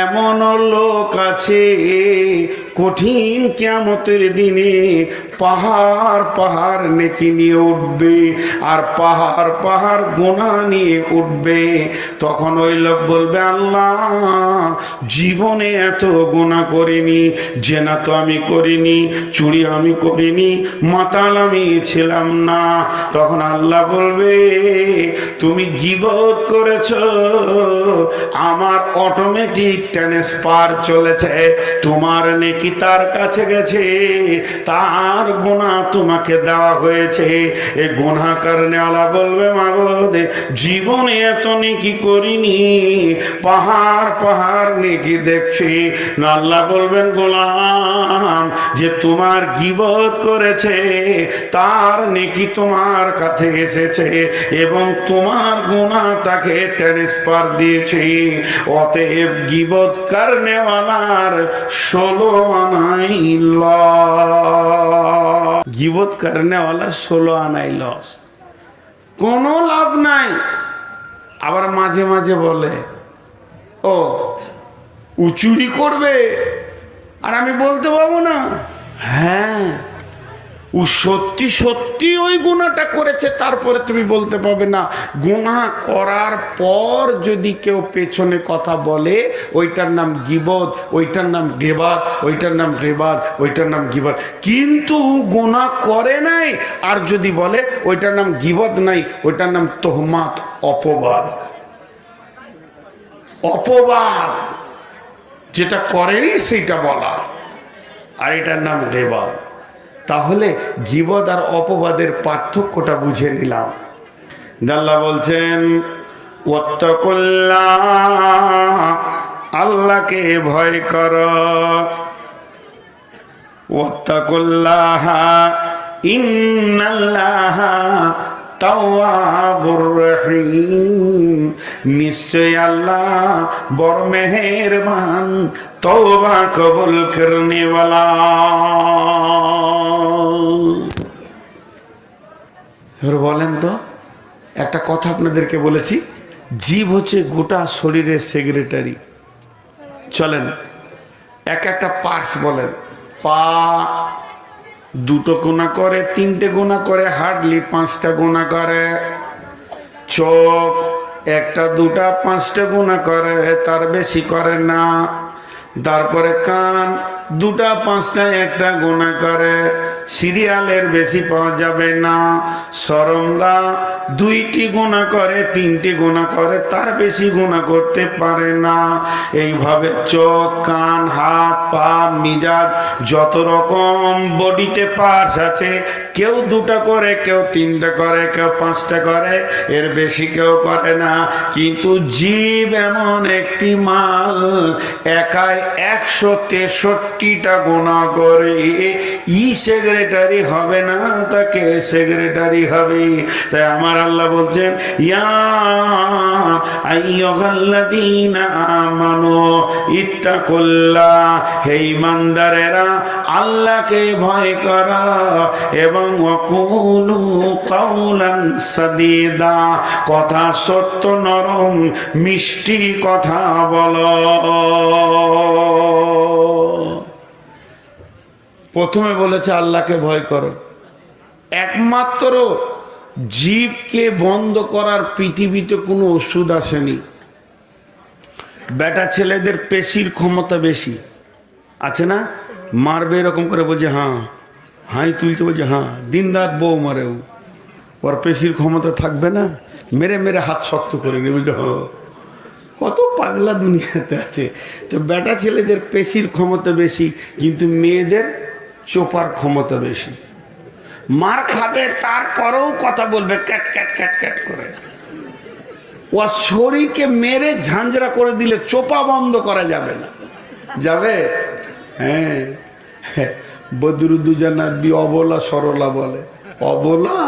এমন লোক আছে কঠিন কিয়ামতের দিনে পাহাড় পাহাড় নেকি নিয়ে উঠবে আর পাহাড় পাহাড় গুনাহ নিয়ে উঠবে। তখন ওই লোক বলবে, আল্লাহ জীবনে এত গুনাহ করিনি, জেনা তো আমি করিনি, চুরি আমি করিনি, মাতাল আমি ছিলাম না। তখন আল্লাহ বলবে, তুমি গীবত করেছো, আমার অটোমেটিক ট্রান্সফার চলেছে, তোমার নেকি তার কাছে গেছে, তার গুনাহ তোমাকে দেওয়া হয়েছে। এই গুনাহ করনে ওয়ালা বলবে, মাগো জীবনে এত নেকি করিনি, পাহাড় পাহাড় নেকি দেখছি না। আল্লাহ বলবেন, গোলাম যে তোমার গীবত করেছে তার নেকি তোমার কাছে এসেছে এবং তোমার গুনাহ তাকে ট্রান্সফার দিয়েছে। অতএব গীবত করনে ওয়ালার 16 আনাই লস। গীবত করনে ওয়ালার 16 আনাই লস, কোনো লাভ নাই। আবার মাঝে মাঝে বলে, ও চুরি করবে আর আমি বলতে পারবো না? হ্যাঁ, ও সত্যি সত্যি ওই গুনাহটা করেছে, তারপরে তুমি বলতে পারবে না। গুনাহ করার পর যদি কেউ পেছনে কথা বলে, ওইটার নাম গীবত, ওইটার নাম গীবত, ওইটার নাম গীবত, ওইটার নাম গীবত। কিন্তু গুনাহ করে নাই আর যদি বলে, ওইটার নাম গীবত নাই, ওইটার নাম তোহমাত, অপবাদ। অপবাদ যেটা করেনি সেটা বলা, আর এটার নাম গীবত। তাহলে গীবত আর অপবাদের পার্থক্যটা বুঝে নিলাম। আল্লাহ বলছেন, ওয়াত্তাকুল্লাহ, আল্লাহকে ভয় করো। ওয়াত্তাকুল্লাহ ইন্নাল্লাহা তাওয়াবুর রহিম, নিশ্চয় আল্লাহ বড় মেহেরবান, তওবা কবুল করনে ওয়ালা। এবার বলেন তো, একটা কথা আপনাদেরকে বলেছি, জীব হচ্ছে গোটা শরীরের সেক্রেটারি। চলেন এক একটা পার্টস বলেন। পা 2টো গুনাহ করে, 3টে গুনাহ করে, হার্ডলি 5টা গুনাহ করে। চোখ 1টা 2টা 5টা গুনাহ করে, তার বেশি করে না। তারপরে কান 2টা 5টা 1টা গুনাহ করে, সিরিয়ালের বেশি পাওয়া যাবে না। সরঙ্গা 2টি গুনাহ করে, 3টি গুনাহ করে, তার বেশি গুনাহ করতে পারে না। এইভাবে চোখ, কান, হাত, পা, মিজাজ, যত রকম বডিতে পার্টস আছে, কেউ 2টা করে, কেউ 3টা করে, কেউ 5টা করে, এর বেশি কেউ করে না। কিন্তু জীব এমন একটি মাল, একাই 163টা গুনাহ করে, সেক্রেটারি হবে না, তাকে সেক্রেটারি হবে। তাই আমার আল্লাহ বলছেন, ইয়া আইয়ুহাল্লাযীনা আমানু ইত্তাকুল্লাহ, হে ঈমানদারেরা আল্লাহকে ভয় করো এবং ওয়াকুলু কাওলান সাদীদা, কথা সত্য নরম মিষ্টি কথা বলো। প্রথমে বলেছে আল্লাহকে ভয় করো। একমাত্র জীবকে বন্ধ করার পৃথিবীতে কোনো ওষুধ আসেনি। বেটা ছেলেদের পেশির ক্ষমতা বেশি আছে না, মারবে এরকম করে বলছে হ্যাঁ, হাই তুলতে বলছে হ্যাঁ, দিন রাত বউ মারেও, ওর পেশির ক্ষমতা থাকবে না, মেরে মেরে হাত শক্ত করে নিয়ে বলছে হ্যাঁ। কত পাগলা দুনিয়াতে আছে। তো বেটা ছেলেদের পেশির ক্ষমতা বেশি, কিন্তু মেয়েদের চোপার ক্ষমতা বেশি। মার খাবে তারপরেও কথা বলবে ক্যাট ক্যাট ক্যাট ক্যাট করে। ও শরীরকে মেরে ঝাঁঝরা করে দিলে চোপা বন্ধ করা যাবে না। যাবে? হ্যাঁ, বদরুদ্দুজানাবি অবলা সরলা বলে। অবলা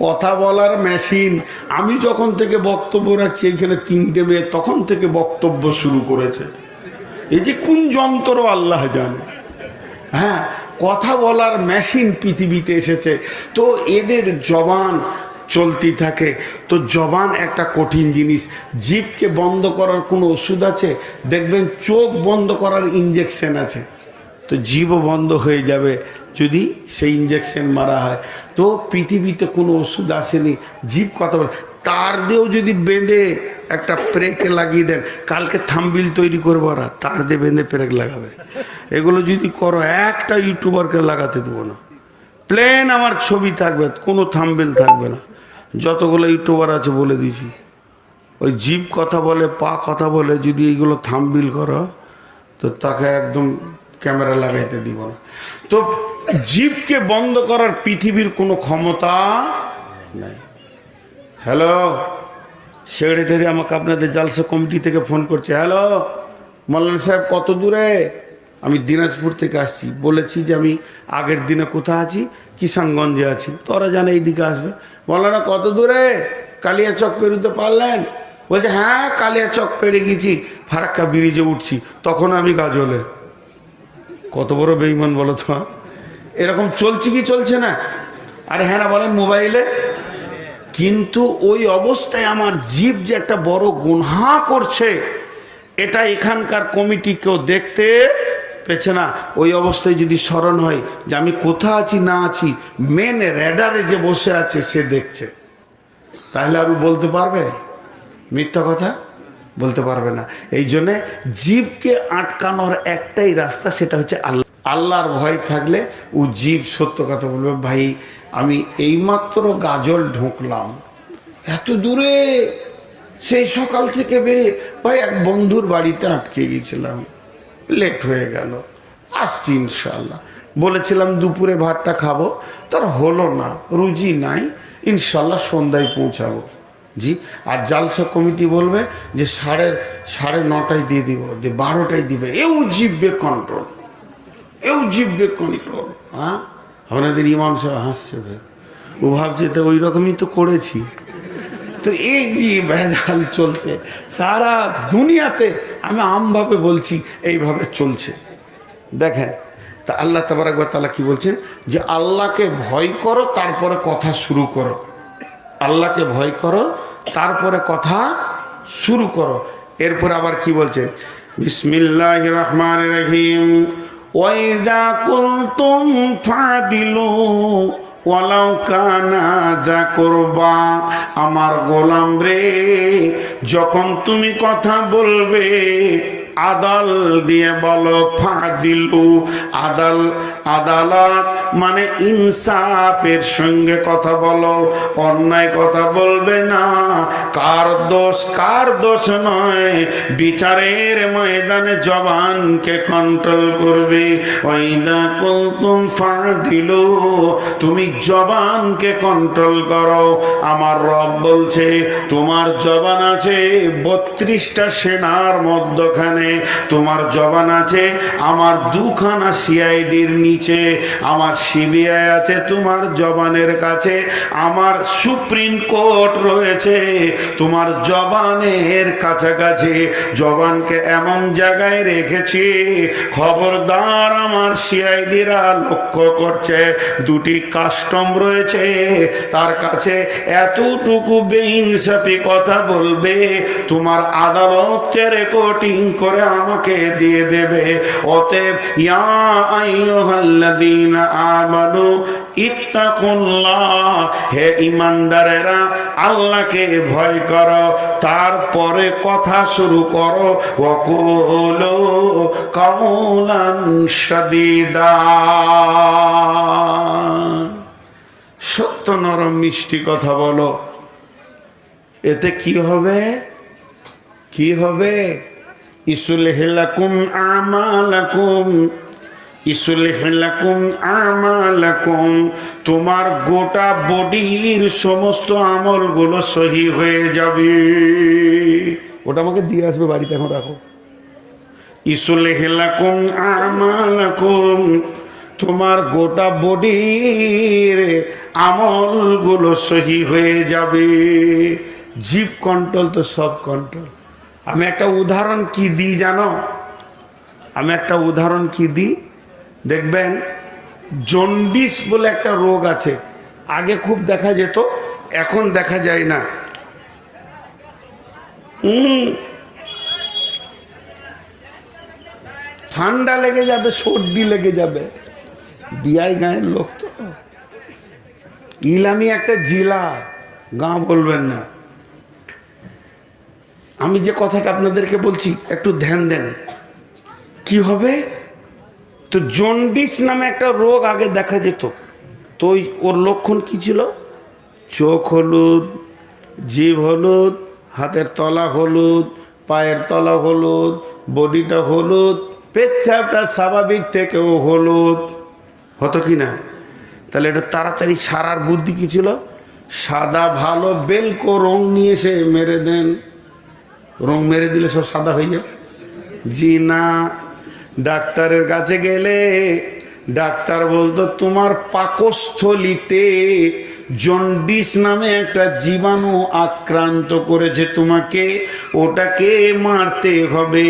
কথা বলার মেশিন। আমি যখন থেকে বক্তব্য রাখছি, এইখানে 3টে মেয়ে তখন থেকে বক্তব্য শুরু করেছে। এই যে কোন যন্ত্র আল্লাহ জানে। হ্যাঁ, কথা বলার মেশিন পৃথিবীতে এসেছে। তো এদের জবান চলতেই থাকে। তো জবান একটা কঠিন জিনিস। জিভকে বন্ধ করার কোনো ওষুধ আছে? দেখবেন চোখ বন্ধ করার ইঞ্জেকশন আছে। তো জিভও বন্ধ হয়ে যাবে যদি সেই ইঞ্জেকশন মারা হয়। তো পৃথিবীতে কোনো ওষুধ আসেনি, জিভ কথা বলে। তার দিয়েও যদি বেঁধে একটা প্রেকে লাগিয়ে দেন, কালকে থাম্বিল তৈরি করবো, ওরা তার দিয়ে বেঁধে প্রেক লাগাবে। এগুলো যদি করো, একটা ইউটিউবারকে লাগাতে দেবো না। প্লেন আমার ছবি থাকবে, কোনো থাম্বিল থাকবে না। যতগুলো ইউটিউবার আছে বলে দিয়েছি, ওই জিভ কথা বলে, পা কথা বলে, যদি এইগুলো থাম্বিল করো তো তাকে একদম ক্যামেরা লাগাইতে দিব না। তো জিভকে বন্ধ করার পৃথিবীর কোনো ক্ষমতা নেই। হ্যালো, সেক্রেটারি আমাকে আপনাদের জালসা কমিটি থেকে ফোন করছে। হ্যালো মৌলানা সাহেব, কত দূরে? আমি দিনাজপুর থেকে আসছি। বলেছি যে আমি আগের দিনে কোথায় আছি, কিষানগঞ্জে আছি। তো ওরা জানে এইদিকে আসবে। মৌলানা কত দূরে? কালিয়াচক পেরোতে পারলেন? বলছে হ্যাঁ, কালিয়াচক পেরে গেছি, ফারাক্কা ব্রিজে উঠছি। তখন আমি গাজলে। কত বড় বেঈমান বলো তো। এরকম চলছে কি চলছে না? আরে হ্যাঁ না বলেন মোবাইলে। কিন্তু ওই অবস্থায় আমার জিভ যে একটা বড় গুনহা করছে, এটা এখানকার কমিটি কেউ দেখতে পেছে না। ওই অবস্থায় যদি স্মরণ হয় যে আমি কোথায় আছি না আছি, মেন রেডারে যে বসে আছে সে দেখছে, তাহলে আর বলতে পারবে? মিথ্যা কথা বলতে পারবে না। এই জন্যে জিভকে আটকানোর একটাই রাস্তা, সেটা হচ্ছে আল্লাহ। আল্লাহর ভয় থাকলে ও জিভ সত্য কথা বলবে। ভাই আমি এইমাত্র গাজল ঢুকলাম, এত দূরে, সেই সকাল থেকে বেরিয়ে, ভাই এক বন্ধুর বাড়িতে আটকে গেছিলাম, লেট হয়ে গেল, আসছি ইনশাল্লাহ। বলেছিলাম দুপুরে ভাতটা খাবো, তার হলো না, রুজি নাই, ইনশাল্লাহ সন্ধ্যায় পৌঁছাবো। জি। আর জালসা কমিটি বলবে যে সাড়ে নটায় দিয়ে দিব, যে 12টায় দিবে। এও জিভবে কন্ট্রোল, এও জিভবে কন্ট্রোল। হ্যাঁ, আপনাদের ইমাম সাহেব হাসছে, ও ভাবছে তো ওই রকমই তো করেছি। তো এই যে ভেজাল চলছে সারা দুনিয়াতে, আমি আমভাবে বলছি এইভাবে চলছে। দেখেন, তা আল্লাহ তাবারক ওয়া তাআলা কি বলছেন, যে আল্লাহকে ভয় করো তারপরে কথা শুরু করো। আল্লাহকে ভয় করো তারপরে কথা শুরু করো। এরপর আবার কি বলছেন, বিসমিল্লাহির রহমানির রহিম, ওয়াইদা কুনতুম ফাদিলু ওয়ালাউ কানা যা কুরবা। আমার গোলাম রে, যখন তুমি কথা বলবে আদাল দিয়ে বলো। ফাদিলু, আদালত মানে ইনসাফের সঙ্গে কথা বলো, অন্যায় কথা বলবে না। কার দোষ নয়, বিচারের ময়দানে জবানকে কন্ট্রোল করবে। ওয়াইদা কুনতুম ফাদিলু, তুমি জবানকে কন্ট্রোল করো। আমার রব বলছে তোমার জবান আছে 32টা সেনার মধ্যখানে, তোমার জবান আছে আমার 2খানা সিআইডির নিচে, আমার সিবিআই আছে তোমার জবানের কাছে, আমার সুপ্রিম কোর্ট রয়েছে তোমার জবানের কাছাকাছি। জবানকে এমন জায়গায় রেখেছি, খবরদার আমার সিআইডিরা লক্ষ্য করছে, 2টি কাস্টম রয়েছে তার কাছে, এতটুকু বেইনসাফি কথা বলবে, তোমার আদালতকে রেকর্ডিং করে আমাকে দিয়ে দেবে। অতএব ইয়া আইয়ুহাল্লাযীনা আমানু ইত্তাকুল্লাহ, হে ঈমানদারেরা আল্লাহকে ভয় করো, তারপরে কথা শুরু করো। ওয়াকুলু কাওলান সাদীদা, সত্য নরম মিষ্টি কথা বলো। এতে কি হবে? কি হবে? ইসলিহ লাকুম আমালাকুম, ইসলিহ লাকুম আমালাকুম, তোমার গোটা বডির সমস্ত আমলগুলো সহি হয়ে যাবে। ওটা আমাকে দিয়ে আসবে বাড়িতে, এখন রাখো। ইসলিহ লাকুম আমালাকুম, তোমার গোটা বডির আমলগুলো সহি হয়ে যাবে। জিভ কন্ট্রোল তো সব কন্ট্রোল। আমি একটা উদাহরণ কি দিই জানো? দেখবেন জন্ডিস বলে একটা রোগ আছে, আগে খুব দেখা যেত, এখন দেখা যায় না। ঠান্ডা লেগে যাবে, সর্দি লেগে যাবে। বিয়াই গাঁয়ের লোক তো, ইলামি একটা জিলা, গাঁ বলবেন না। আমি যে কথাটা আপনাদেরকে বলছি একটু ধ্যান দেন। কি হবে? তো জন্ডিস নামে একটা রোগ আগে দেখা যেত। তো ওর লক্ষণ কি ছিল? চোখ হলুদ, জিভ হলুদ, হাতের তলা হলুদ, পায়ের তলা হলুদ, বডিটা হলুদ, পেচ্ছাপটা স্বাভাবিক থেকেও হলুদ হতো কি না? তাহলে এটা তাড়াতাড়ি সারার বুদ্ধি কি ছিল? সাদা ভালো বেলকো রং নিয়ে এসে মেরে দেন। রং মেরে দিলে সব সাদা হয়ে যায়? জি না। ডাক্তারের কাছে গেলে ডাক্তার বলতো তোমার পাকস্থলিতে জন্ডিস নামে একটা জীবাণু আক্রান্ত করেছে তোমাকে, ওটাকে মারতে হবে।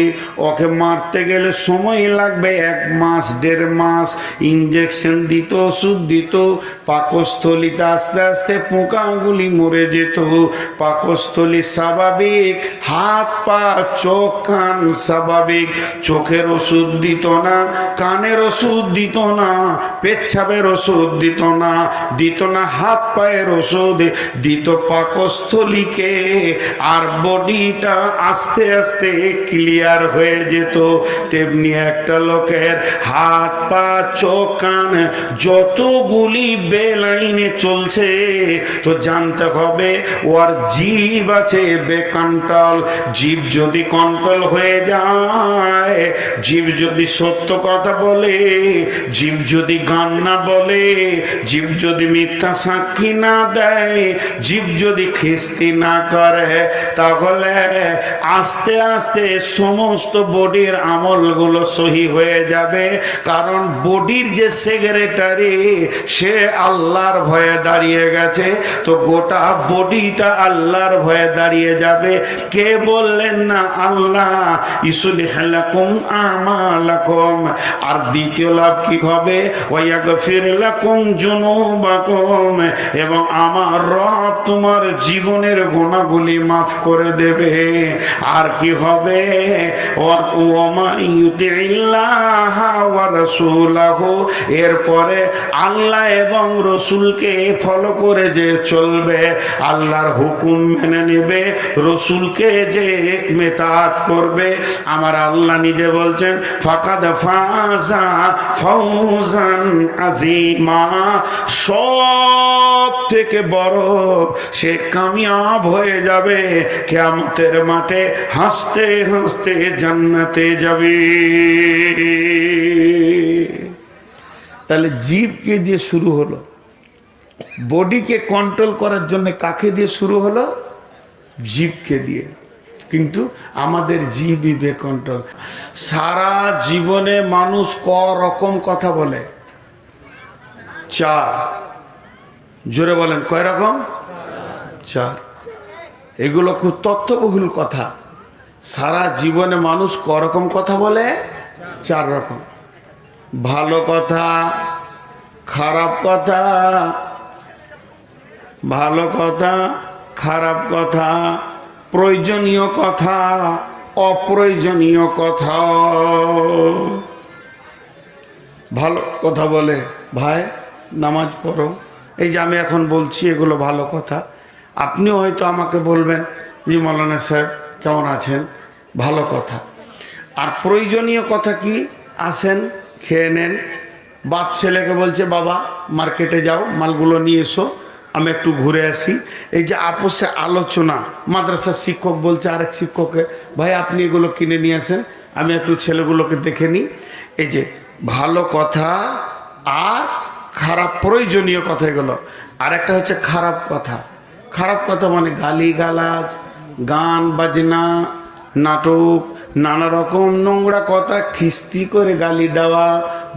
ওকে মারতে গেলে সময় লাগবে 1 মাস 1.5 মাস। ইঞ্জেকশন দিত, ওষুধ দিত, পাকস্থলিতে আস্তে আস্তে পোকাগুলি মরে যেত। পাকস্থলী স্বাভাবিক, হাত পা চোখ কান স্বাভাবিক। চোখের ওষুধ দিত না, কানের ওষুধ দিত না, পেচ্ছাপের ওষুধ দিত না, হাত পায়ের ওষুধ দিত পাকস্থলীকে। আর বডিটা আস্তে আস্তে ক্লিয়ার হয়ে যেত। তেমনি একটা লোকের হাত পা চোখ কান যতগুলি বেলাইনে চলছে, তো জানতে হবে ওর জিভ আছে বেকন্ট্রোল। জিভ যদি কন্ট্রোল হয়ে যায়, জিভ যদি সত্য কথা বলে, জিভ যদি গান না বলে, জিভ যদি মিথ্যা সাক্ষী না দেয়, জিভ যদি খিস্তি না করে, তাহলে আস্তে আস্তে সমস্ত বডির আমলগুলো সহি হয়ে যাবে। কারণ বডির যে সেক্রেটারি, সে আল্লাহর ভয়ে দাঁড়িয়ে গেছে। তো গোটা বডিটা আল্লাহর ভয়ে দাঁড়িয়ে যাবে। কে বললেন না? আল্লাহ। ইসলিহ লাকুম আমালাকুম। আর দ্বিতীয় লাভ কি হবে? ওয়াগফির লাকুম যুনুবাকুম। এবং আমার রব তোমার জীবনের গুনাহগুলি মাফ করে দেবে। আর কি হবে? ওয়ামা ইউতিল্লাহ ওয়া রাসূলাহু। এরপরে আল্লাহ এবং রসুলকে ফলো করে যে চলবে, আল্লাহর হুকুম মেনে নেবে, রসুলকে যে মেতাত করবে, আমার আল্লাহ নিজে বলছেন ফাকাদ ফাজা ফাউজান আযীমা। সব থেকে বড় সে কামিয়াব হয়ে যাবে। কিয়ামতের মাঠে হাসতে হাসতে জান্নাতে যাবে। তাহলে জিভকে দিয়ে শুরু হলো, বডিকে কন্ট্রোল করার জন্য কাকে দিয়ে শুরু হলো? জিভকে দিয়ে। কিন্তু আমাদের জিভই বেকন্ট্রোল। সারা জীবনে মানুষ ক রকম কথা বলে? 4। জোরে বলেন, কয় রকম? 4। এগুলো খুব তথ্যবহুল কথা। সারা জীবনে মানুষ ক রকম কথা বলে? 4 রকম। ভালো কথা, খারাপ কথা, ভালো কথা, খারাপ কথা, প্রয়োজনীয় কথা, অপ্রয়োজনীয় কথা। ভালো কথা বলে, ভাই নামাজ পড়ো। এই যে আমি এখন বলছি, এগুলো ভালো কথা। আপনিও হয়তো আমাকে বলবেন, জি মৌলানা সাহেব কেমন আছেন? ভালো কথা। আর প্রয়োজনীয় কথা কি? আসেন, খেয়ে নেন। বাপ ছেলেকে বলছে, বাবা মার্কেটে যাও, মালগুলো নিয়ে এসো, আমি একটু ঘুরে আসি। এই যে আপোষে আলোচনা। মাদ্রাসার শিক্ষক বলছে আরেক শিক্ষককে, ভাই আপনি এগুলো কিনে নিয়ে আসেন, আমি একটু ছেলেগুলোকে দেখে নিই। এই যে ভালো কথা আর খারাপ প্রয়োজনীয় কথা, এগুলো। আর একটা হচ্ছে খারাপ কথা। খারাপ কথা মানে গালি গালাজ, গান বাজনা, নাটক, নানা রকম নোংরা কথা, খিস্তি করে গালি দেওয়া,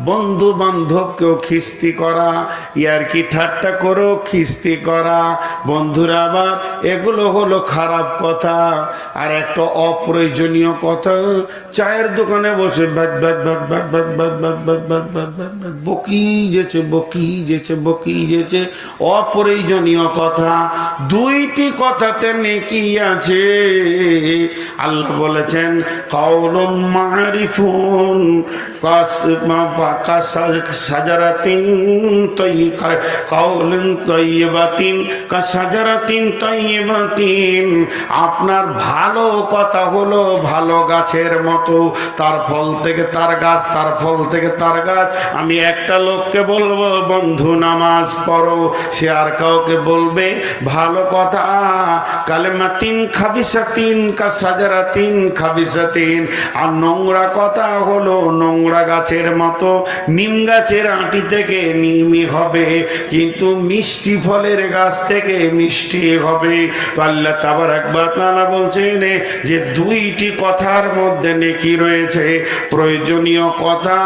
বন্ধু বান্ধবকেও খিস্তি করা, ইয়ারকি ঠাট্টা করেও খিস্তি করা। বন্ধুরা আবার এগুলো হলো খারাপ কথা। আর একটা অপ্রয়োজনীয় কথা, চায়ের দোকানে বসে বকি যেছে অপ্রয়োজনীয় কথা। দুইটি কথাতে নেকি আছে। আল্লাহ বলেছেন কাউলুন মারিফুন কাসাজারাতিন কাউলুন তাইয়্যিবাতিন কাসাজারাতিন তাইয়্যিবাতিন। আপনার ভালো কথা হলো ভালো গাছের মতো, তার ফল থেকে তার গাছ, তার ফল থেকে তার গাছ। আমি একটা লোককে বলবো বন্ধু নামাজ পড়ো, সে আর কাউকে বলবে ভালো কথা। কালেমাতিন খাবিসাতিন কাসাজারাতিন খাবিসাতিন। আর নোংরা কথা হলো নোংরা গাছের মতো, নিম গাছের আঁটি থেকে নিমই হবে, কিন্তু মিষ্টি ফলের গাছ থেকে মিষ্টি হবে। তো আল্লাহ তাবারাক ওয়া তাআলা বলছেন যে দুইটি কথার মধ্যে নেকি রয়েছে। প্রয়োজনীয় কথা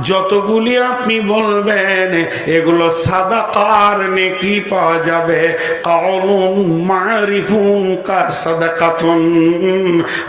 যতগুলি আপনি বলবেন এগুলো সাদাকার নেকি পাওয়া যাবে। কাউলুন মারিফুন কাসাদাকাতুন।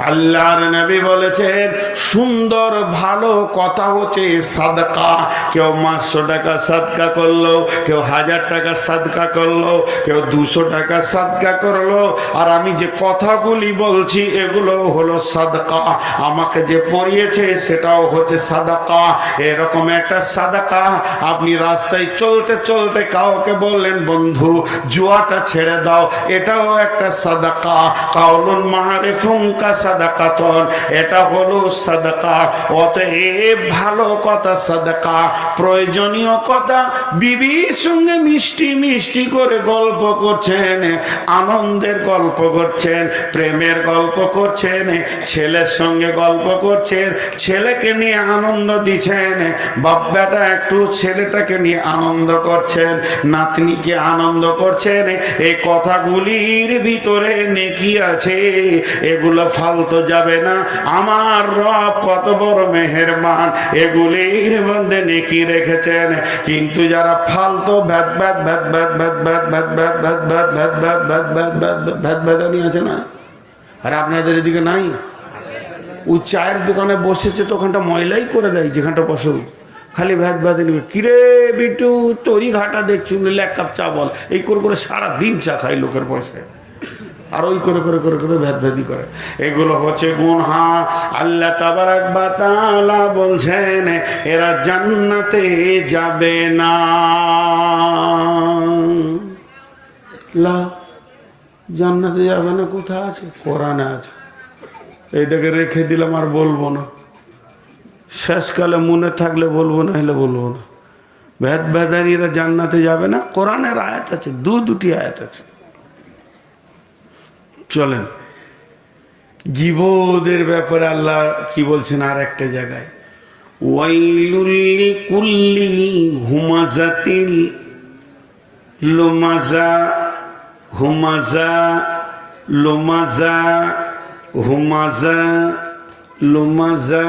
আল্লাহর নবী বলেছেন সুন্দর ভালো কথা হচ্ছে সাদকা। কেউ 500 টাকা সাদকা করলো, কেউ 1000 টাকা সাদকা করলো, কেউ 200 টাকা সাদকা করলো। আর আমি যে কথাগুলি বলছি এগুলো হলো সাদকা। আমাকে যে পড়িয়েছে সেটাও হচ্ছে সাদাকা। এরকম একটা সাদাকা। আপনি রাস্তায় চলতে চলতে কাউকে বললেন বন্ধু জুয়াটা ছেড়ে দাও, এটাও একটা সাদাকা। কাউলুন মারিফুন কাসাদাকাতুন, এটা হলো সাদাকা। অতএব ভালো কথা সাদাকা। প্রয়োজনীয় কথা, বিবির সঙ্গে মিষ্টি মিষ্টি করে গল্প করছেন, আনন্দের গল্প করছেন, প্রেমের গল্প করছেন, ছেলের সঙ্গে গল্প করছেন, ছেলেকে নিয়ে আনন্দ দিচ্ছেন, বাপ বেটা একটু ছেলেটাকে নিয়ে আনন্দ করছেন, নাতনিকে আনন্দ করছেন। এই কথাগুলির ভিতরে নেকি আছে, এগুলো ফালতু যাবে না। আমার রব কত বড় মেহেরবান, এগুলির মধ্যে নেকি রেখেছেন। কিন্তু যারা ফালতু ভ্যাদ ভ্যাদ ভ্যাদ ভ্যাদ ভ্যাদ ভ্যাদ ভ্যাদ ভ্যাদ ভ্যাদ ভ্যাদ ভ্যাদ ভ্যাদ ভ্যাদ ভ্যাদ ভ্যাদ ভ্যাদ ভ্যাদানি আছে না, আর আপনাদের এদিকে নাই। ও চায়ের দোকানে বসেছে তো ওখানটা ময়লাই করে দেয়, যেখানটা বসে খালি ভ্যাদ ভ্যাদে নিবে। কিরে বিটু তরি ঘাটা দেখছি, এক কাপ চা বল, এই করে করে সারাদিন চা খাই লোকের পয়সায়, আর ওই করে করে করে করে ভ্যাদি করে। এগুলো হচ্ছে গুনাহ। আল্লাহ তাবারাক ওয়া তাআলা বলছেন এরা জান্নাতে যাবে না। লা জান্নাতে যাবে না কোথায় আছে? কোরআনে আছে। এইটাকে রেখে দিলাম, আর বলবো না। শেষকালে মনে থাকলে বলবো, না হলে বলবো না। ভ্যাদানিরা জান্নাতে যাবে না, কোরআনের আয়াত আছে, দুটি আয়াত আছে। চলেন গীবতের ব্যাপারে আল্লাহ কি বলছেন আর একটা জায়গায়, ওয়াইলুল লিকুল্লি হুমাজাতিল লুমাজা হুমাজা লুমাজা হুমাজা লুমাজা।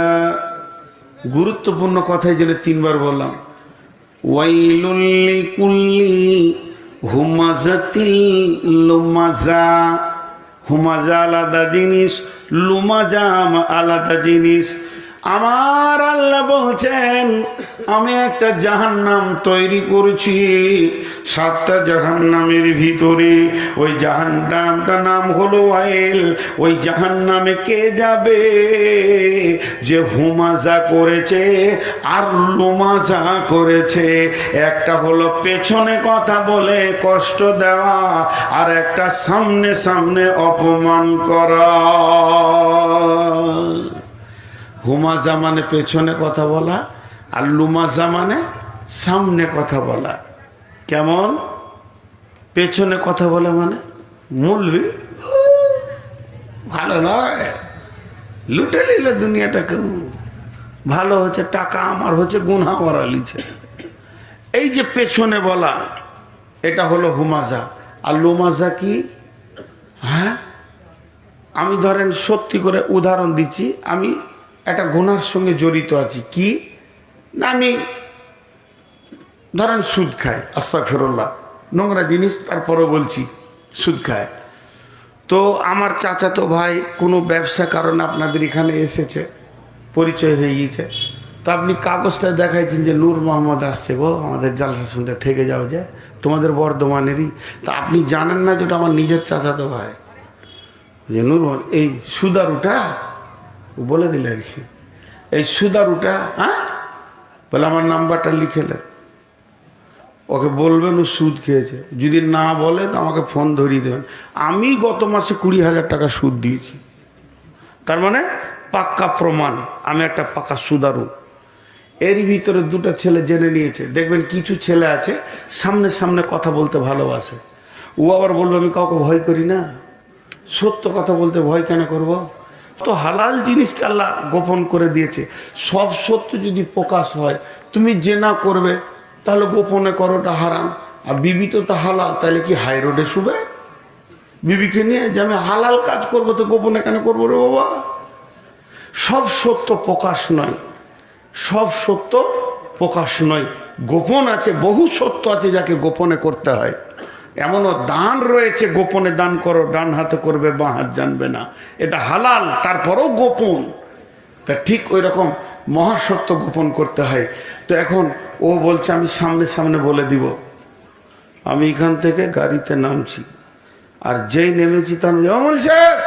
গুরুত্বপূর্ণ কথাই জন্য 3 বার বললাম। ওয়াইলুল লিকুল্লি হুমাজাতিল লুমাজা। হুমাজা আলাদা জিনিস, লুমাজা আলাদা জিনিস। আমার আল্লাহ বলছেন আমি একটা জাহান্নাম তৈরি করছি। 7টা জাহান্নামের ভিতরে ওই জাহান্নামটার নাম হলো ওয়াইল। ওই জাহান্নামে কে যাবে? যে হুমাজা করেছে আর লুমাজা করেছে। একটা হলো পেছনে কথা বলে কষ্ট দেওয়া, আর একটা সামনে সামনে অপমান করা। হুমাজা মানে পেছনে কথা বলা, আর লুমাজা মানে সামনে কথা বলা। কেমন? পেছনে কথা বলা মানে মূলবি ভালো নয়, লুটে নিলে দুনিয়াটাকে। ভালো হচ্ছে টাকা আমার হচ্ছে, গুনাহ ওরা লিছে। এই যে পেছনে বলা, এটা হলো হুমাজা। আর লুমাজা কি? হ্যাঁ, আমি ধরেন সত্যি করে উদাহরণ দিচ্ছি, আমি একটা গুনার সঙ্গে জড়িত আছি। কি না, আমি ধরেন সুদ খাই, আস্তাগফিরুল্লাহ, নোংরা জিনিস, তারপরেও বলছি সুদ খায়। তো আমার চাচাতো ভাই কোনো ব্যবসা কারণে আপনাদের এখানে এসেছে, পরিচয় হয়ে গিয়েছে, তো আপনি কাগজটা দেখাইছেন যে নূর মোহাম্মদ আসছে গো আমাদের জালসা শুনতে, থেকে যাও যে তোমাদের বর্ধমানেরই। তা আপনি জানেন না যেটা আমার নিজের চাচাতো ভাই, যে নূর এই সুদারুটা বলে দিলে আর কি, এই সুদারুটা, হ্যাঁ বলে আমার নাম্বারটা লিখেলেন, ওকে বলবেন ও সুদ খেয়েছে, যদি না বলে তো আমাকে ফোন ধরিয়ে দেবেন। আমি গত মাসে 20,000 টাকা সুদ দিয়েছি, তার মানে পাক্কা প্রমাণ আমি একটা পাক্কা সুদারু। এরই ভিতরে দুটো ছেলে জেনে নিয়েছে। দেখবেন কিছু ছেলে আছে সামনে সামনে কথা বলতে ভালোবাসে, ও আবার বলবে আমি কাউকে ভয় করি না, সত্য কথা বলতে ভয় কেন করব? তো হালাল জিনিসকে আল্লাহ গোপন করে দিয়েছে। সব সত্য যদি প্রকাশ হয়, তুমি জেনা করবে তাহলে গোপনে করোটা হারাম, আর বিবি তো তা হালাল, তাহলে কি হাই রোডে শুবে বিবিকে নিয়ে যে আমি হালাল কাজ করবো তো গোপনে কেন করবো রে বাবা? সব সত্য প্রকাশ নয়, সব সত্য প্রকাশ নয়, গোপন আছে, বহু সত্য আছে যাকে গোপনে করতে হয়। এমনও দান রয়েছে গোপনে দান করো, ডান হাতে করবে বাঁ হাত জানবে না, এটা হালাল, তারপরেও গোপন। তা ঠিক ওই রকম মহাসত্য গোপন করতে হয়। তো এখন ও বলছে আমি সামনে সামনে বলে দিব, আমি এখান থেকে গাড়িতে নামছি, আর যেই নেমেছি তার অমল সাহেব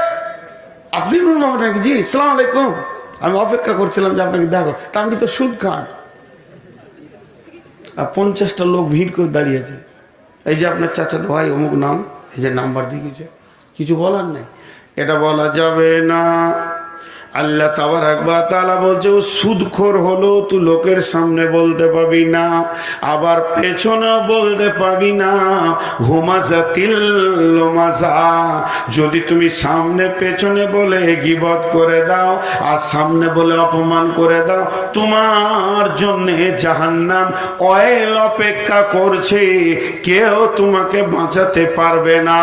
আপনি নূর মোহাম্মদ নাকি? জি আসসালামু আলাইকুম, আমি অপেক্ষা করছিলাম যে আপনাকে দেখো। তা আপনি তো সুদ খান। আর 50টা লোক ভিড় করে দাঁড়িয়েছে, এই যে আপনার চাচাতো ভাই অমুক নাম, এই যে নাম্বার দিয়েছে, কিছু বলার নেই, এটা বলা যাবে না। আল্লাহ তাবারক ওয়া তাআলা বলছে ও সুদখোর হলো, তুই লোকের সামনে বলতে পাবি না, আবার পেছনে বলতে পাবি না। হুমাজাতিল লুমাজা, যদি তুমি সামনে পেছনে বলে গীবত করে দাও আর সামনে বলে অপমান করে দাও, তোমার জন্য জাহান্নাম অয়েল অপেক্ষা করছে, কেউ তোমাকে বাঁচাতে পারবে না।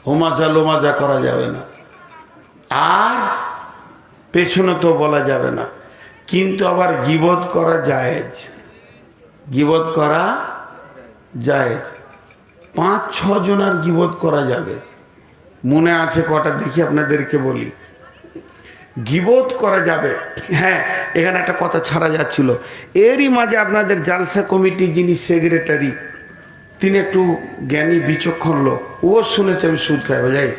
হোমাজা লোমাজা করা যাবে না, আর পেছনে তো বলা যাবে না, কিন্তু আবার গীবত করা জায়েজ, গীবত করা জায়েজ। 5-6 জনের গীবত করা যাবে, মনে আছে কটা দেখি আপনাদেরকে বলি। গীবত করা যাবে, হ্যাঁ এখানে একটা কথা ছাড়া যাচ্ছিল, এরই মাঝে আপনাদের জালসা কমিটি যিনি সেক্রেটারি, তিনি একটু জ্ঞানী বিচক্ষণ লোক, ও শুনেছে আমি সুদ খাই, বোঝাই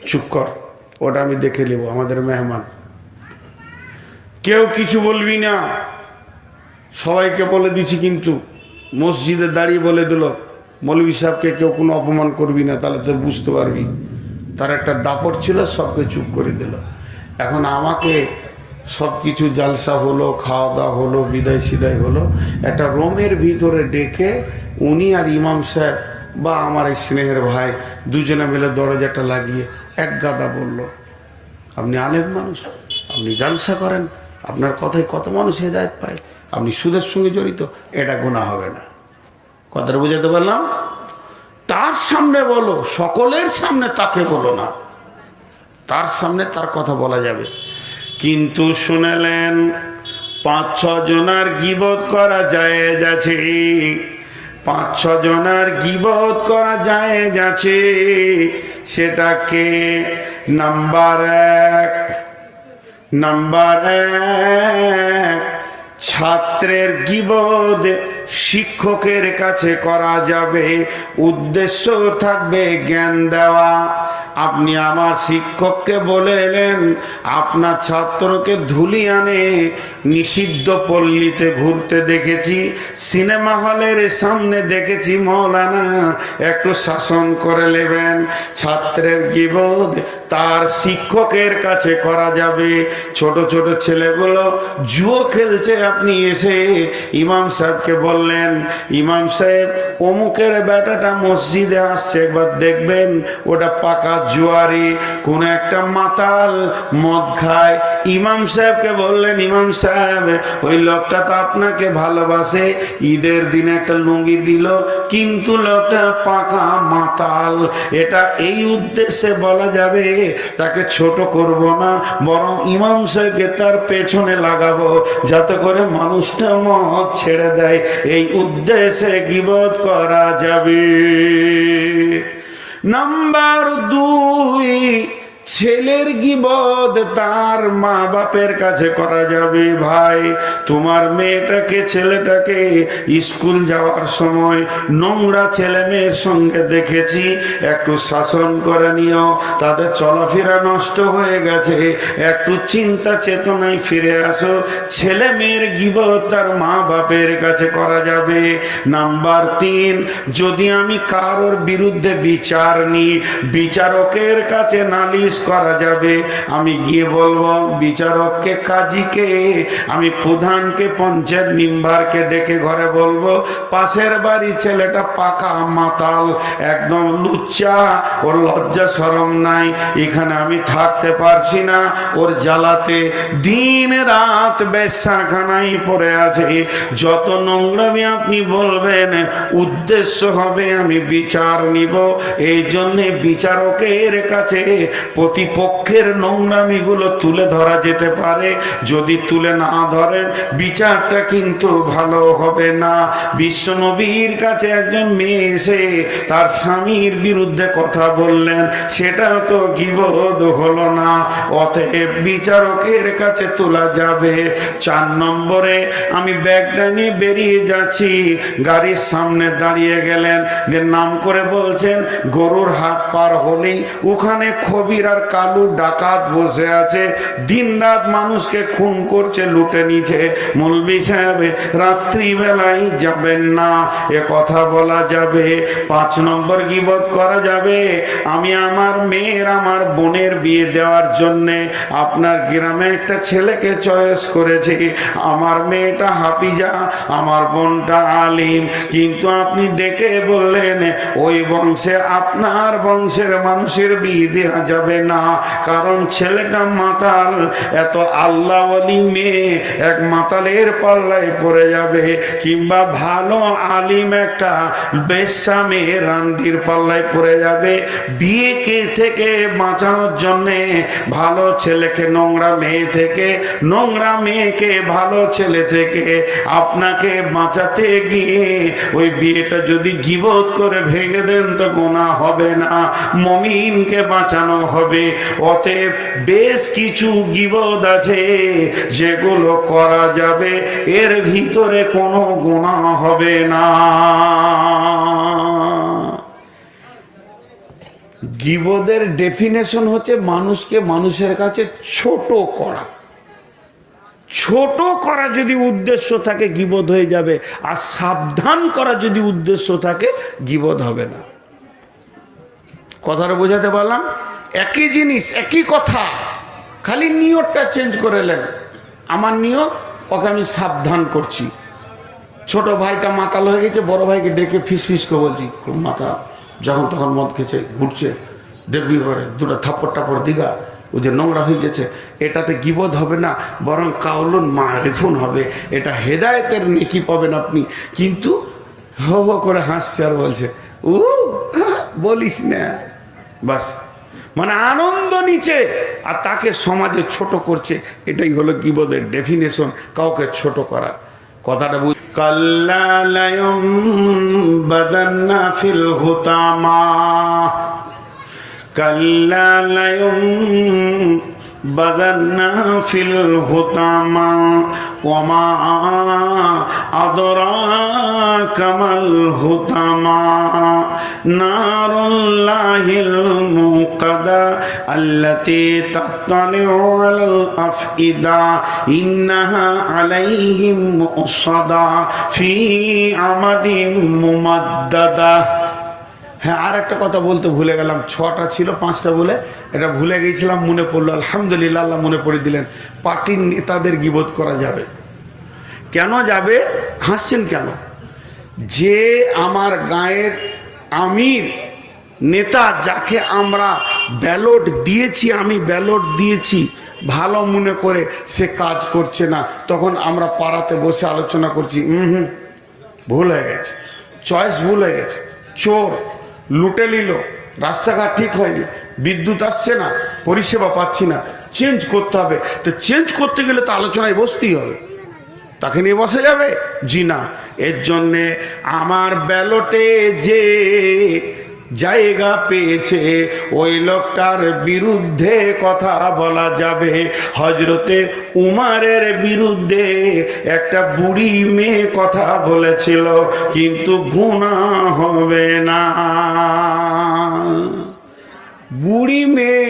চুপ কর, ওটা আমি দেখে নেব, আমাদের মেহমান, কেউ কিছু বলবি না, সবাইকে বলে দিছি, কিন্তু মসজিদে দাঁড়িয়ে বলে দিল মৌলভী সাহেবকে কেউ কোনো অপমান করবি না, তাহলে তো বুঝতে পারবি। তার একটা দাপট ছিল, সবকে চুপ করে দিল। এখন আমাকে সব কিছু জালসা হলো, খাওয়া দাওয়া হলো, বিদায় সিদায় হলো, একটা রোমের ভিতরে ডেকে উনি আর ইমাম সাহেব বা আমার এই স্নেহের ভাই দুজনে মিলে দরজাটা লাগিয়ে এক গাদা বলল, আপনি আলেম মানুষ, আপনি জালসা করেন, আপনার কথায় কত মানুষ হেদায়েত পায়, আপনি সুদের সঙ্গে জড়িত, এটা গুনাহ হবে না। কথাটা বুঝাতে পারলাম? তার সামনে বলো, সকলের সামনে তাকে বলো না, তার সামনে তার কথা বলা যাবে। কিন্তু শুনেলেন 5-6 জনের গীবত করা জায়েজ আছে, 5-6 জনের গীবত করা জায়েজ আছে। সেটাকে নাম্বার 1 ছাত্রের গীবত শিক্ষকের কাছে করা যাবে, উদ্দেশ্য থাকবে জ্ঞান দেওয়া। আপনি আমার শিক্ষককে বলে এলেন আপনার ছাত্রকে ধুলিয়ানে নিষিদ্ধ পল্লীতে ঘুরতে দেখেছি, সিনেমা হলের সামনে দেখেছি, মৌলানা একটু শাসন করে নেবেন। ছাত্রের গীবত তার শিক্ষকের কাছে করা যাবে। ছোট ছোট ছেলেগুলো জুয়ো খেলছে, আপনি এসে ইমাম সাহেবকে বললেন, ইমাম সাহেব অমুকের বেটাটা মসজিদে আসছে, একবার দেখবেন ওটা পাকা জুয়ারি, কোন একটা মাতাল মদ খায়। ইমাম সাহেবকে বললেন, ইমাম সাহেব ওই লোকটা তো আপনাকে ভালোবাসে, ঈদের দিনে একটা লুঙ্গি দিল, কিন্তু লোকটা পাকা মাতাল। এটা এই উদ্দেশ্যে বলা যাবে, তাকে ছোট করব না, বরং ইমাম সাহেবকে তার পেছনে লাগাবো যাতে করে মানুষটা মদ ছেড়ে দেয়। এই উদ্দেশ্যে গীবত করা যাবে। নাম্বার 2, ছেলের গীবত তার মা বাপের কাছে করা যাবে। ভাই, তোমার মেয়েটাকে ছেলেটাকে স্কুল যাওয়ার সময় নোংরা ছেলে মেয়ের সঙ্গে দেখেছি, একটু শাসন করে নিও, তাদের চলাফেরা নষ্ট হয়ে গেছে, একটু চিন্তা চেতনায় ফিরে আসো। ছেলে মেয়ের গীবত তার মা বাপের কাছে করা যাবে। নাম্বার 3, যদি আমি কারোর বিরুদ্ধে বিচার নিই, বিচারকের কাছে নালিশ করা যাবে। আমি গিয়ে বলবো বিচারককে, কাজীকে, আমি প্রধানকে, পঞ্চায়েত মেম্বারকে ডেকে ঘরে বলবো পাশের বাড়ি ছেলেটা পাকা মাতাল, একদম লুচ্চা, ওর লজ্জা শরম নাই, এখানে আমি থাকতে পারছি না, ওর জ্বালাতে দিন রাত বেশ্যাখানায় পড়ে আছে। যত নোংরামি আপনি বলবেন, উদ্দেশ্য হবে আমি বিচার নিব। এই জন্যে বিচারকের কাছে প্রতিপক্ষের নোংরামিগুলো তুলে ধরা যেতে পারে। যদি তুলে না ধরেন, বিচারটা কিন্তু ভালো হবে না। বিশ্বনবীর কাছে একজন মেয়ে এসে তার স্বামীর বিরুদ্ধে কথা বললেন, সেটা তো গীবত হলো না, অতএব বিচারকের কাছে তোলা যাবে। 4 নম্বরে, আমি ব্যাগটা নিয়ে বেরিয়ে যাচ্ছি, গাড়ির সামনে দাঁড়িয়ে গেলেন, যে নাম করে বলছেন গরুর হাট পার হলেই ওখানে খবির আর কালু ডাকাত বসে আছে, দিন রাত মানুষকে খুন করছে, লুটে নিচ্ছে। মৌলভী সাহেব, রাত্রিবেলায় যাবেন না, এ কথা বলা যাবে। 5 নম্বর গীবত করা যাবে, আমি আমার মেয়ের, আমার বোনের বিয়ে দেওয়ার জন্যে আপনার গ্রামে একটা ছেলেকে চয়েস করেছি। আমার মেয়েটা হাফিজা, আমার বোনটা আলিম, কিন্তু আপনি ডেকে বললেন ওই বংশে, আপনার বংশের মানুষের বিয়ে দেওয়া যাবে না, কারণ ছেলেটা মাতাল। এত আল্লাহ ওয়ালি মেয়ে এক মাতালের পাল্লায় পড়ে যাবে, কিংবা ভালো আলিম একটা বেশ্যা মেয়ে রান্দির পাল্লায় পড়ে যাবে। বিয়েকে থেকে বাঁচানোর জন্যে ভালো ছেলেকে নোংরা মেয়ে থেকে, নোংরা মেয়েকে ভালো ছেলে থেকে আপনাকে বাঁচাতে গিয়ে ওই বিয়েটা যদি গীবত করে ভেঙে দেন তো গুনাহ হবে না, মুমিনকে বাঁচানো হবে। অতএব বেশ কিছু গীবত আছে যেগুলো করা যাবে, এর ভিতরে কোনো গুনাহ হবে না। গীবতের ডেফিনেশন হচ্ছে মানুষকে মানুষের কাছে ছোট করা। ছোট করা যদি উদ্দেশ্য থাকে গীবত হয়ে যাবে, আর সাবধান করা যদি উদ্দেশ্য থাকে গীবত হবে না। কথাটা বোঝাতে পারলাম? একই জিনিস, একই কথা, খালি নিয়তটা চেঞ্জ করে নেন। আমার নিয়ত, ওকে আমি সাবধান করছি। ছোট ভাইটা মাতাল হয়ে গেছে, বড় ভাইকে ডেকে ফিস ফিস করে বলছি, খুব মাথা, যখন তখন মদ খেয়েছে, ঘুরছে, দেখবি করে 2টা থাপ্পড় টাপড় দিঘা, ও যে নোংরা হয়ে গেছে। এটাতে গীবত হবে না, বরং কাউলুন মারিফুন হবে। এটা হেদায়েতের নেকি পাবেন আপনি। কিন্তু হো হো করে হাসছে আর বলছে বলিস না, বাস, মানে আনন্দ নিচ্ছে আর তাকে সমাজে ছোট করছে। এটাই হলো গীবতের ডেফিনেশন, কাউকে ছোট করা। কথাটা বুঝ, কাল্লা লা ইউনবাযান্না ফিল হুতামা, কাল্লা লা ইউনবাযান্না ফিল হুতামা ওয়া মা আদরাকা মাল হুতামা নারুল্লাহিল মুকাদা আল্লাতী তাত্তালিউ আলাল আফইদা ইন্নাহা আলাইহিম মুসাদা ফি আমাদিন মুমাদ্দাদা। হ্যাঁ, আর একটা কথা বলতে ভুলে গেলাম, 6টা ছিল 5টা বলে এটা ভুলে গিয়েছিলাম, মনে পড়লো, আলহামদুলিল্লাহ, আল্লাহ মনে পড়ে দিলেন। পার্টির নেতাদের গীবত করা যাবে কেন? যাবে, হাসছেন কেন? যে আমার গাঁয়ের আমির নেতা, যাকে আমরা ব্যালট দিয়েছি, আমি ব্যালট দিয়েছি ভালো মনে করে, সে কাজ করছে না, তখন আমরা পাড়াতে বসে আলোচনা করছি, ভুল হয়ে গেছে, চয়েস ভুল হয়ে গেছে, চোর লুটে নিল, রাস্তাঘাট ঠিক হয়নি, বিদ্যুৎ আসছে না, পরিষেবা পাচ্ছি না, চেঞ্জ করতে হবে। তো চেঞ্জ করতে গেলে তো আলোচনায় বসতেই হবে, তাকে নিয়ে বসে যাবে? জি না। এর জন্যে আমার ব্যালটে যে জায়গা পেয়েছে ওই লোকটার বিরুদ্ধে কথা বলা যাবে। হজরতে উমারের বিরুদ্ধে একটা বুড়ি মেয়ে কথা বলেছিল, কিন্তু গুনাহ হবে না। বুড়ি মেয়ে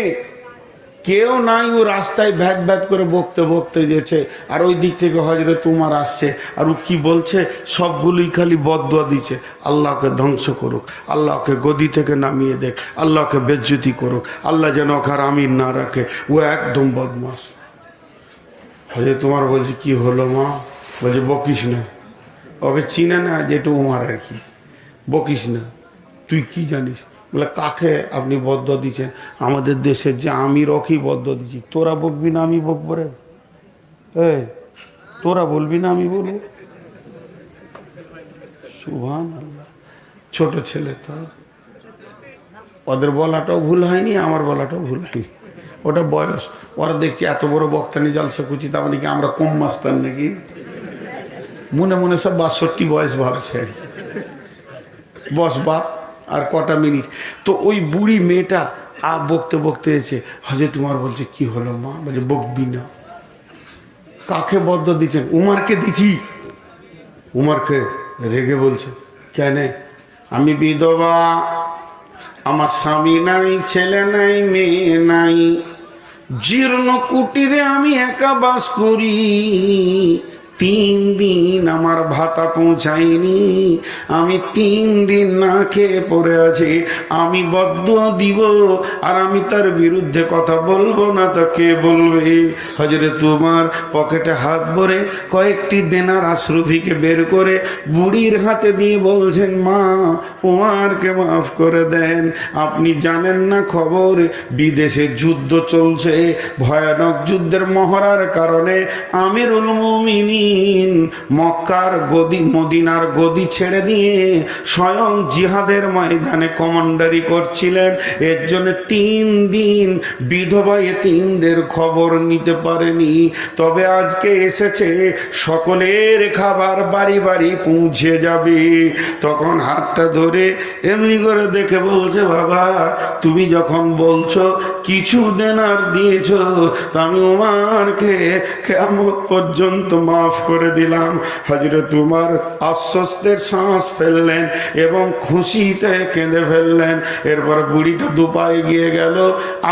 কেউ নাই, ও রাস্তায় ভ্যাদ ভ্যাদ করে বকতে বকতে যেছে, আর ওই দিক থেকে হজরত উমার আসছে, আর ও কি বলছে? সবগুলোই খালি বদদুয়া দিচ্ছে, আল্লাহকে ধ্বংস করুক, আল্লাহকে গদি থেকে নামিয়ে দেখ, আল্লাহকে বেজ্জতি করুক, আল্লাহ যেন ওখার আমিন না রাখে। ও একদম বদমাস। হজরত উমার বলছে, কি হলো মা? বলছে, বকিস না, ওকে চিনে না, যেটু উমার আর কি, বকিস না। তুই কি জানিস? বলে, কাকে আপনি বদ্ধ দিচ্ছেন? আমাদের দেশের যে আমির, ওকেই বদ্ধ দিচ্ছি। তোরা বকবি না আমি বকবো রে? তোরা বলবি না আমি বলবো? সুবহানাল্লাহ। ছোট ছেলে তো, ওদের বলাটাও ভুল হয়নি, আমার বলাটাও ভুল হয়নি, ওটা বয়স। ওরা দেখছি এত বড় বক্তানি জালসা কুচি, তার মানে কি আমরা কম মাস্তান নাকি? মনে মনে সব 62 বয়স ভাবছে আর কি। বস বাপ, আর কটা মিনিট। তো ওই বুড়ি মেয়েটা বকতে বকতে এসে হজরত উমার বলছে, কি হলো মা? বলে, বকবি না। কাকে বদ্ধ দিচ্ছেন? উমারকে দিচ্ছি। উমারকে রেগে বলছে, কেন? আমি বিধবা, আমার স্বামী নাই, ছেলে নাই, মেয়ে নাই, জীর্ণ কুটিরে আমি একা বাস করি, 3 দিন আমার ভাতা পৌঁছায়নি, আমি 3 দিন না খেয়ে পড়ে আছি, আমি বদদুয়া দিব আর আমি তার বিরুদ্ধে কথা বলবো না, তো কে বলবে? হযরত উমর পকেটে হাত ভরে কয়েকটি দেনার আশরফিকে বের করে বুড়ির হাতে দিয়ে বলছেন, মা, উমরকে মাফ করে দেন, আপনি জানেন না খবর, বিদেশে যুদ্ধ চলছে, ভয়ানক যুদ্ধের মহড়ার কারণে আমিরুল মুমিনিন মক্কার গদি, মদিনার গদি ছেড়ে দিয়ে স্বয়ং জিহাদের ময়দানে কমান্ডারি করছিলেন। এর জন্য 3 দিন বিধবা এতিমদের খবর নিতে পারেনি। তবে আজকে এসেছে, সকলের খাবার বাড়ি বাড়ি পৌঁছে যাবে। তখন হাতটা ধরে এমনি করে দেখে বলছে, বাবা, তুমি যখন বলছো কিছু দেনার দিয়েছ, তা আমি উমারকে কিয়ামত পর্যন্ত মাফ করে দিলাম। হযরত উমর আশ্বস্তের শ্বাস ফেললেন এবং খুশিতে কেঁদে ফেললেন। এরপর বুড়িটা দুপায়ে গিয়ে গেল,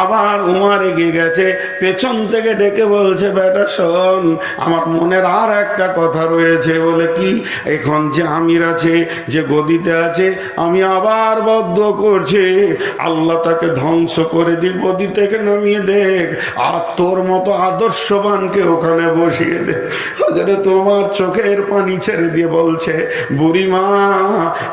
আবার উমর এগিয়ে গেছে, পেছন থেকে ডেকে বলছে, বেটা শোন, আমার মনের আর একটা কথা রয়েছে। বলে, কি? এখন যে আমির আছে, যে গদিতে আছে, আমি আবার বদ্ধ করছি, আল্লাহ তাকে ধ্বংস করে দি, গদি থেকে নামিয়ে দেখ, আর তোর মতো আদর্শবানকে ওখানে বসিয়ে দে। তোমার চোখের পানি ছেড়ে দিয়ে বলছে, বুড়িমা,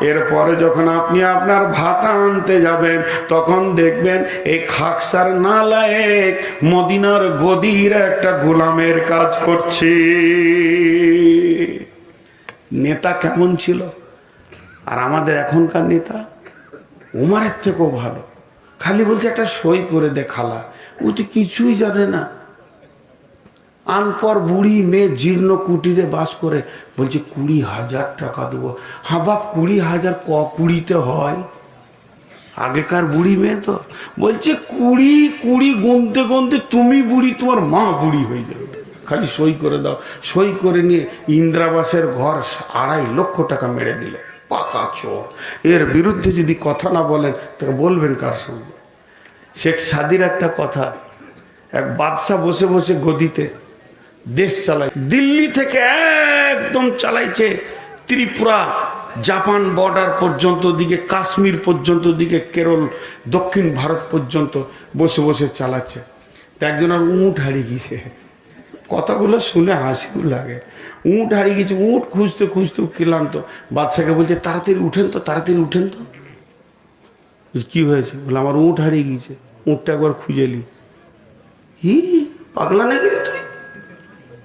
এরপরে যখন আপনি আপনার ভাতা আনতে যাবেন, তখন দেখবেন এই খাকসার নালায়েক মদিনার গদির একটা গোলামের কাজ করছে। নেতা কেমন ছিল? আর আমাদের এখনকার নেতা উমারের থেকেও ভালো। খালি বলছে একটা সই করে দে খালা, ও তো কিছুই জানে না। আনপর বুড়ি মেয়ে জীর্ণ কুটিরে বাস করে, বলছে 20,000 টাকা দেবো। হ্যাঁ বাপ, 20,000 কুড়িতে হয়? আগেকার বুড়ি মেয়ে তো বলছে 20 গুনতে গুনতে তুমি বুড়ি, তোমার মা বুড়ি হয়ে যাবে, খালি সই করে দাও। সই করে নিয়ে ইন্দিরাবাসের ঘর 2.5 লক্ষ টাকা মেরে দিলে। পাকা চোর। এর বিরুদ্ধে যদি কথা না বলেন, তাকে বলবেন কার সঙ্গে? শেখ সাদির একটা কথা, এক বাদশা বসে বসে গদিতে দেশ চালায়, দিল্লি থেকে একদম চালাইছে ত্রিপুরা, জাপান বর্ডার পর্যন্ত দিকে, কাশ্মীর পর্যন্ত দিকে, কেরল, দক্ষিণ ভারত পর্যন্ত বসে বসে চালাচ্ছে। তো একজনের উঁট হারিয়ে গিয়েছে। কথাগুলো শুনে হাসিও লাগে। উঁট হারিয়ে গেছে, উঁট খুঁজতে খুঁজতে ক্লান্ত। বাদশাকে বলছে তাড়াতাড়ি উঠেন তো, তাড়াতাড়ি উঠেন তো। কি হয়েছে? বলে আমার উঁট হারিয়ে গিয়েছে, উঁটটা একবার খুঁজে নি। হি, পাগলা নাকি রে তুই?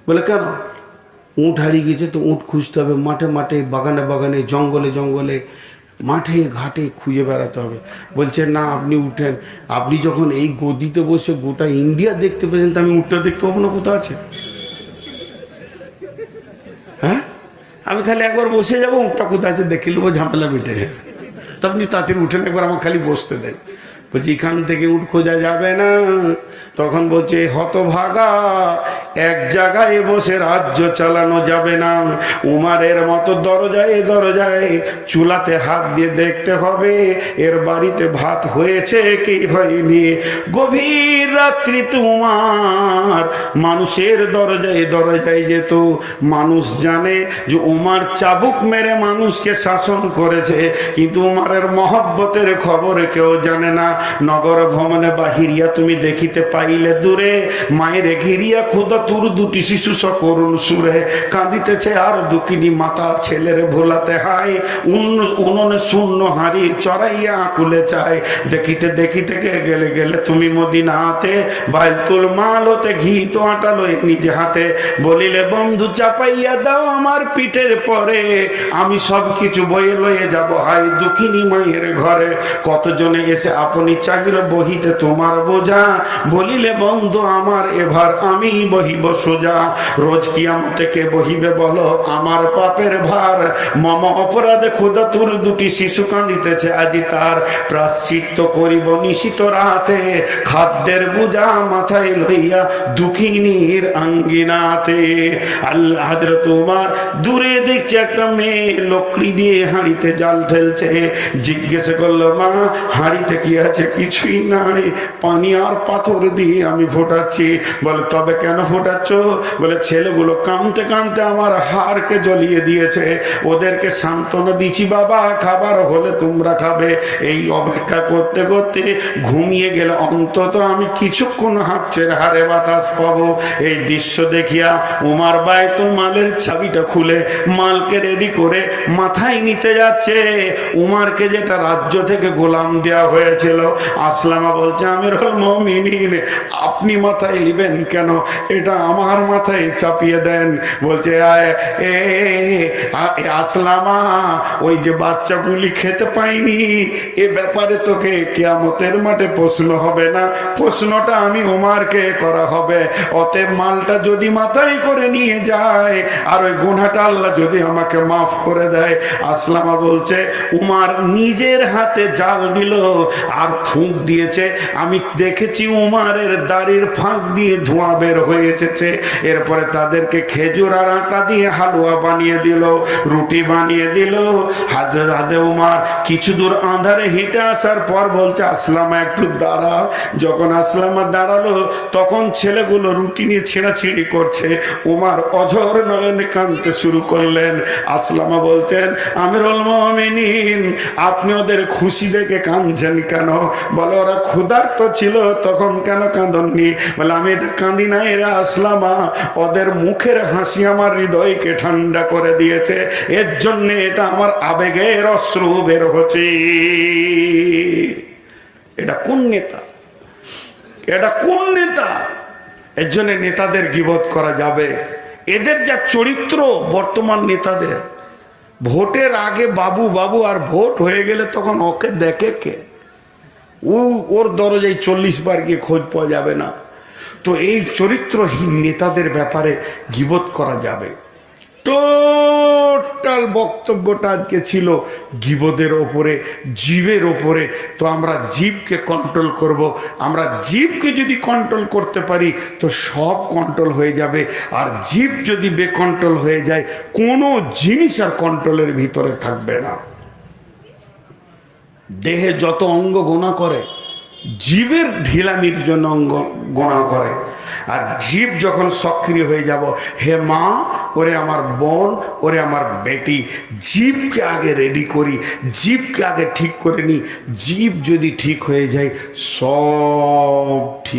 বলে কেন? উঁট হারিয়ে গেছে তো উঁট খুঁজতে হবে, মাঠে মাঠে, বাগানে বাগানে, জঙ্গলে জঙ্গলে, মাঠে ঘাটে খুঁজে বেড়াতে হবে। বলছে না, আপনি উঠেন। আপনি যখন এই গদিতে বসে গোটা ইন্ডিয়া দেখতে পেয়েছেন, তো আমি উঠটা দেখতে পাবো না কোথাও আছে? হ্যাঁ, আমি খালি একবার বসে যাবো, উঠটা কোথায় আছে দেখে নেবো, ঝামেলা মিটে যাবে। তা আপনি তাড়াতাড়ি উঠেন, একবার আমার খালি বসতে দেন। বলছি এখান থেকে উঠ খোঁজা যাবে না। তখন বলছে হতভাগা, এক জায়গায় বসে রাজ্য চালানো যাবে না। উমারের মতো দরজায় দরজায় চুলাতে হাত দিয়ে দেখতে হবে এর বাড়িতে ভাত হয়েছে কি হয়নি। গভীর রাত্রি উমার মানুষের দরজায় দরজায় যেত। মানুষ জানে যে উমার চাবুক মেরে মানুষকে শাসন করেছে, কিন্তু উমারের মহব্বতের খবর কেউ জানে না। নগর ভ্রমণে বাহিরিয়া তুমি দেখিতে পাইলে দূরে মায়ের ঘিরিয়া খুদা তুর দুটি শিশু সকরুণ সুরে কাঁদিতেছে, আর দুঃখিনী মাতা ছেলেরে ভোলাতে হায়। উনুনে শূন্য হাঁড়ি চড়াইয়া আকুলে চায়। দেখিতে দেখিতে গেলে গেলে তুমি মদিনাতে, বাইতুল মাল হতে ঘি তো আটা লয়ে নিজে হাতে। বলিলে বন্ধু চাপাইয়া দাও আমার পিঠের পরে, আমি সব কিছু বয়ে লয়ে যাব হাই দুঃখিনী মায়ের ঘরে। কতজনে এসে আপনি চাহিল বহিতে তোমার বোঝা, বলিলে বন্ধু আমার এবার আমি বহিব সোজা। রোজ কিয়ামতে কে বহিবে বলো আমার পাপের ভার, মম অপরাধে খোদা তোর দুটি শিশু কাঁদিতেছে আজি তার। প্রাশ্চিত্য করিব নিশিত রাতে, খাদ্যের বোঝা মাথায় লইয়া দুঃখিনীর আঙ্গিনাতে। আল্লাহ হযরত উমর দূরে দেখছে একটা মেয়ে লকড়ি দিয়ে হাঁড়িতে জাল ঢেলছে। জিজ্ঞেস করলো মা হাঁড়িতে কি আছে? কিছুই নাই, পানি আর পাথর দিয়ে আমি ফোটাচ্ছি। বলে তবে কেন ফোটাচ্ছ? বলে ছেলেগুলো কাঁদতে কাঁদতে আমার হাড়কে জ্বলিয়ে দিয়েছে, ওদেরকে সান্ত্বনা দিচ্ছি বাবা, খাবার হলে তোমরা খাবে। এই অপেক্ষা করতে করতে ঘুমিয়ে গেলে অন্তত আমি কিছুক্ষণ হাঁপছের হারে বাতাস পাবো। এই দৃশ্য দেখিয়া উমার বাইতুল মালের চাবিটা খুলে মালকে রেডি করে মাথায় নিতে যাচ্ছে। উমারকে যেটা রাজ্য থেকে গোলাম দেওয়া হয়েছিল, আসলামা বলছে আমিরুল মুমিনিন আপনি মাথায় নিবেন কেন? এটা আমার মাথায় চাপিয়ে দেন। বলছে আসলামা ওই যে বাচ্চাগুলি খেতে পাইনি, এ ব্যাপারে তোকে কিয়ামতের মাঠে প্রশ্ন হবে না, প্রশ্নটা আমি উমারকে করা হবে। অতএব মালটা যদি মাথায় করে নিয়ে যায় আর ওই গুনাহটা আল্লাহ যদি আমাকে মাফ করে দেয়। আসলামা বলছে উমার নিজের হাতে জাল দিল আর ফুঁক দিয়েছে। আমি দেখেছি উমারের দাড়ির ফাঁক দিয়ে ধোঁয়া বের হয়ে এসেছে। এরপরে তাদেরকে খেজুর আর আটা দিয়ে হালুয়া বানিয়ে দিল, রুটি বানিয়ে দিল। হাজরাতে উমার কিছু দূর আঁধারে হেঁটে আসার পর বলছে আসলামা একটু দাঁড়া। যখন আসলামা দাঁড়ালো তখন ছেলেগুলো রুটি নিয়ে ছেঁড়াছিঁড়ি করছে। উমার অঝর নয়নে কাঁদতে শুরু করলেন। আসলামা বলতেন আমিরুল মুমিনিন আপনি ওদের খুশি দেখে কাঁদছেন কেন? বলে ওরা ক্ষুধার্ত ছিল তখন কেন কাঁদননি? বলে আমি এটা কাঁদি না এরা আসলামা, ওদের মুখের হাসি আমার হৃদয়কে ঠান্ডা করে দিয়েছে, এর জন্য এটা আমার আবেগের অশ্রু বের হচ্ছে। এটা কোন নেতা? এটা কোন নেতা? এর জন্য নেতাদের গীবত করা যাবে। এদের যা চরিত্র বর্তমান নেতাদের, ভোটের আগে বাবু বাবু, আর ভোট হয়ে গেলে তখন ওকে দেখে কে? ওর দরজায় 40 বার গিয়ে খোঁজ পাওয়া যাবে না। তো এই চরিত্রহীন নেতাদের ব্যাপারে গীবত করা যাবে। টোটাল বক্তব্যটা আজকে ছিল গীবতের ওপরে, জীবের ওপরে। তো আমরা জীবকে কন্ট্রোল করব। আমরা জীবকে যদি কন্ট্রোল করতে পারি তো সব কন্ট্রোল হয়ে যাবে। আর জীব যদি বেকন্ট্রোল হয়ে যায় কোনো জিনিস আর কন্ট্রোলের ভিতরে থাকবে না। দেহে যত অঙ্গ গোনা করে জীবের ঢিলামির জন্য গোনা করে। আর জীব যখন সক্রিয় হয়ে যাব, হে মা, ওরে আমার বোন, ওরে আমার বেটি, জীবকে আগে রেডি করি, জীবকে আগে ঠিক করে নি। জীব যদি ঠিক হয়ে যায়, সব ঠিক।